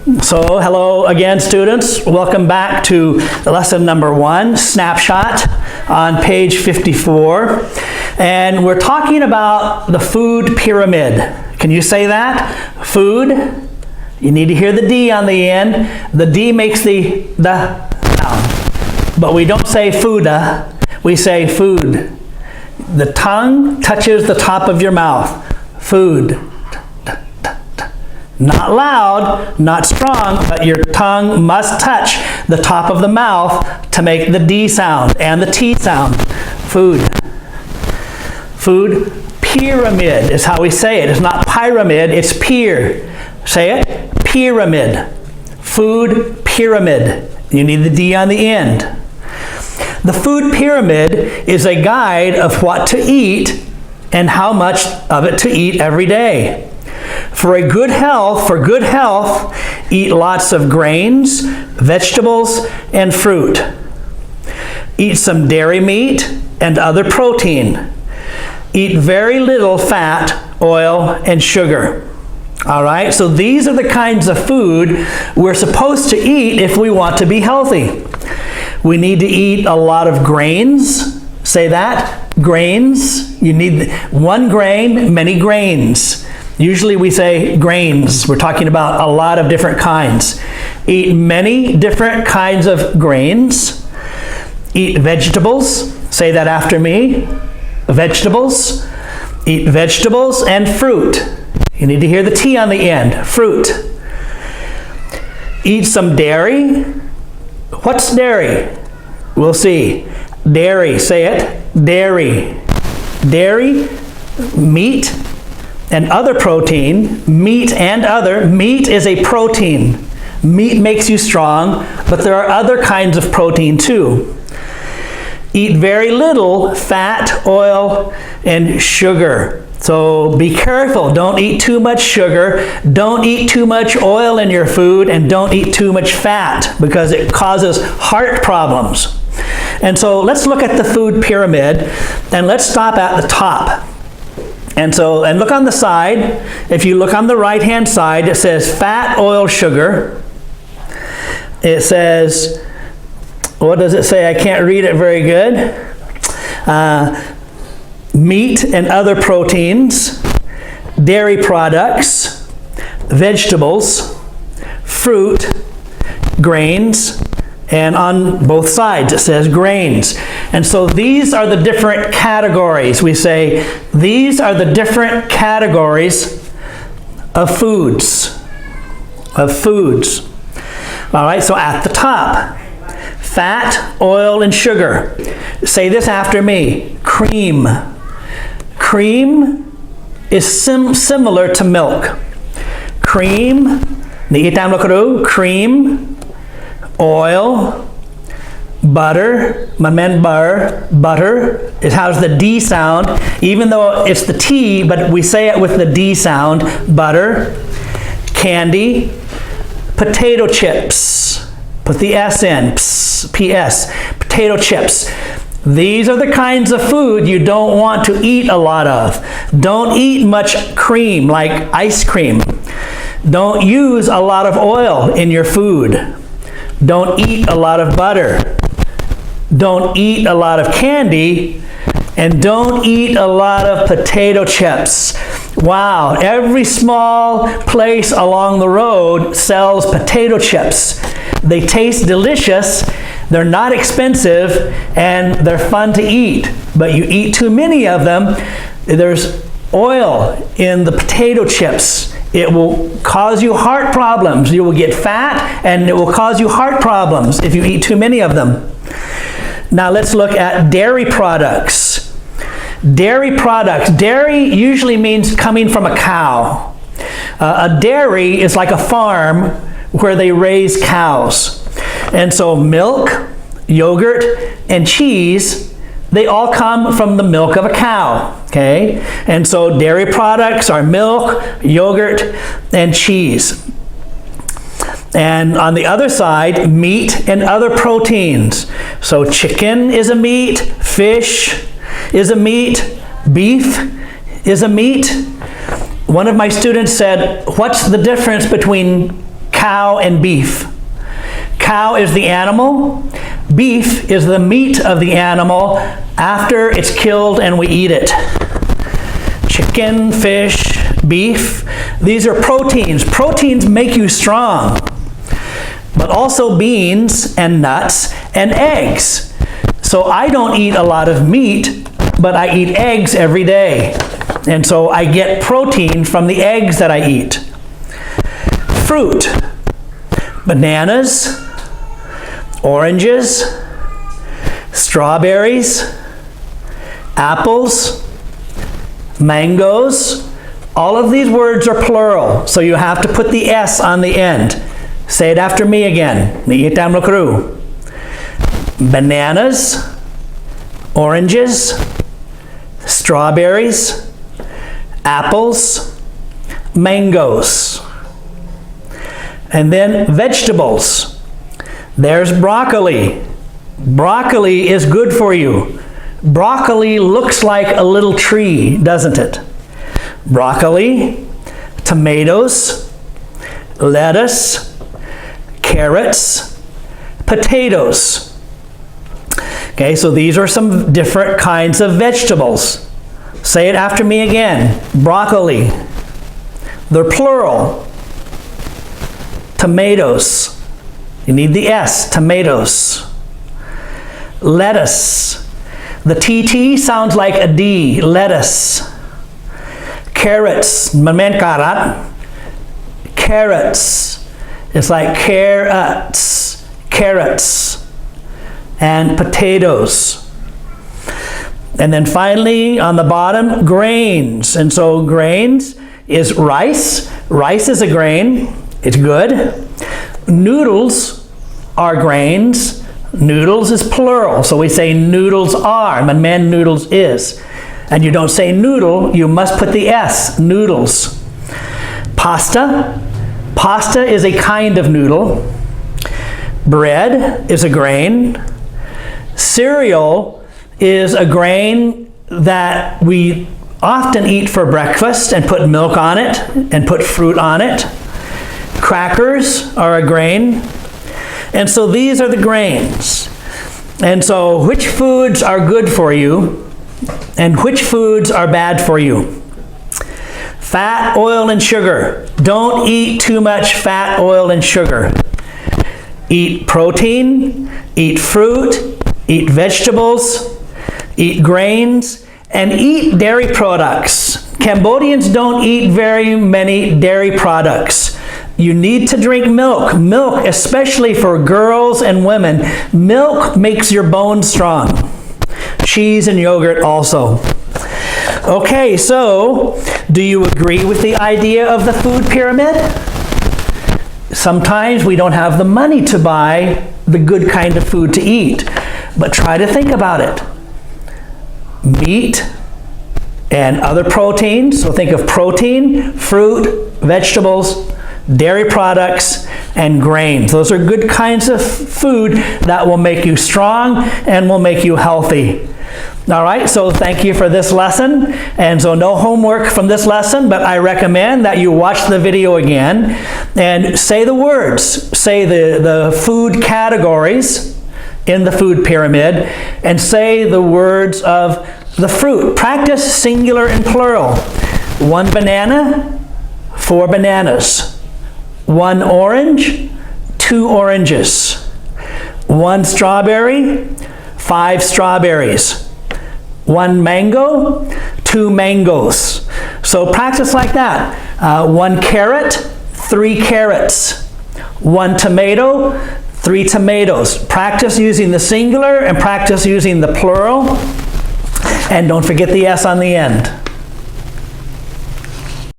So, hello again, students. Welcome back to lesson number 1, Snapshot, on page 54. And we're talking about the food pyramid. Can you say that? Food. You need to hear the D on the end. The D makes the sound. But we don't say fooda, we say food. The tongue touches the top of your mouth. Food. Not loud, not strong, but your tongue must touch the top of the mouth to make the D sound and the T sound. Food. Food pyramid is how we say it. It's not pyramid, it's peer. Say it. Pyramid. Food pyramid. You need the D on the end. The food pyramid is a guide of what to eat and how much of it to eat every day. For good health, eat lots of grains, vegetables, and fruit. Eat some dairy meat and other protein. Eat very little fat, oil, and sugar. All right, so these are the kinds of food we're supposed to eat if we want to be healthy. We need to eat a lot of grains. Say that, grains. You need 1 grain, many grains. Usually we say grains. We're talking about a lot of different kinds. Eat many different kinds of grains. Eat vegetables. Say that after me. Vegetables. Eat vegetables and fruit. You need to hear the T on the end. Fruit. Eat some dairy. What's dairy? We'll see. Dairy. Say it. Dairy. Dairy. Meat. And other protein, meat and other. Meat is a protein. Meat makes you strong, but there are other kinds of protein too. Eat very little fat, oil, and sugar. So be careful. Don't eat too much sugar. Don't eat too much oil in your food, and don't eat too much fat because it causes heart problems. And so let's look at the food pyramid, and let's stop at the top. And look on the side. If you look on the right-hand side, it says fat, oil, sugar. It says, what does it say? I can't read it very good. Meat and other proteins, dairy products, vegetables, fruit, grains, and on both sides it says grains. And so these are the different categories. We say these are the different categories of foods. All right, so at the top, fat, oil, and sugar. Say this after me. Cream. Cream is similar to milk. Cream, cream, oil, butter, butter. It has the D sound, even though it's the T, but we say it with the D sound, butter, candy, potato chips, put the S in, PS, potato chips. These are the kinds of food you don't want to eat a lot of. Don't eat much cream, like ice cream. Don't use a lot of oil in your food. Don't eat a lot of butter. Don't eat a lot of candy. And don't eat a lot of potato chips. Wow, every small place along the road sells potato chips. They taste delicious, they're not expensive, and they're fun to eat. But you eat too many of them, there's oil in the potato chips. It will cause you heart problems. You will get fat, and it will cause you heart problems if you eat too many of them. Now let's look at dairy products. Dairy products. Dairy usually means coming from a cow. A dairy is like a farm where they raise cows. And so milk, yogurt, and cheese, they all come from the milk of a cow. Okay? And so dairy products are milk, yogurt, and cheese. And on the other side, meat and other proteins. So chicken is a meat, fish is a meat, beef is a meat. One of my students said, what's the difference between cow and beef. Cow is the animal. Beef is the meat of the animal after it's killed and we eat it. Chicken, fish, beef, these are proteins. Proteins make you strong. But also beans and nuts and eggs. So I don't eat a lot of meat, but I eat eggs every day. And so I get protein from the eggs that I eat. Fruit, bananas, oranges, strawberries, apples, mangoes. All of these words are plural, so you have to put the S on the end. Say it after me again. Bananas, oranges, strawberries, apples, mangoes. And then vegetables. There's broccoli. Broccoli is good for you. Broccoli looks like a little tree, doesn't it? Broccoli, tomatoes, lettuce, carrots, potatoes. Okay, so these are some different kinds of vegetables. Say it after me again. Broccoli. They're plural. Tomatoes. You need the S, tomatoes. Lettuce. The TT sounds like a D, lettuce. Carrots. Carrots. It's like carrots. Carrots. And potatoes. And then finally, on the bottom, grains. And so grains is rice. Rice is a grain. It's good. Noodles are grains. Noodles is plural. So we say noodles are. Man noodles is. And you don't say noodle, you must put the S, noodles. Pasta. Pasta is a kind of noodle. Bread is a grain. Cereal is a grain that we often eat for breakfast and put milk on it and put fruit on it. Crackers are a grain. And so these are the grains. And so which foods are good for you and which foods are bad for you? Fat, oil, and sugar. Don't eat too much fat, oil, and sugar. Eat protein, eat fruit, eat vegetables, eat grains, and eat dairy products. Cambodians don't eat very many dairy products. You need to drink milk. Milk, especially for girls and women, milk makes your bones strong. Cheese and yogurt also. Okay, so do you agree with the idea of the food pyramid? Sometimes we don't have the money to buy the good kind of food to eat, but try to think about it. Meat and other proteins, so think of protein, fruit, vegetables, dairy products, and grains. Those are good kinds of food that will make you strong and will make you healthy. All right, so thank you for this lesson. And so no homework from this lesson, but I recommend that you watch the video again and say the words. Say the food categories in the food pyramid and say the words of the fruit. Practice singular and plural. 1 banana, 4 bananas. 1 orange, 2 oranges. 1 strawberry, 5 strawberries. 1 mango, 2 mangoes. So practice like that. 1 carrot, 3 carrots. 1 tomato, 3 tomatoes. Practice using the singular and practice using the plural. And don't forget the S on the end.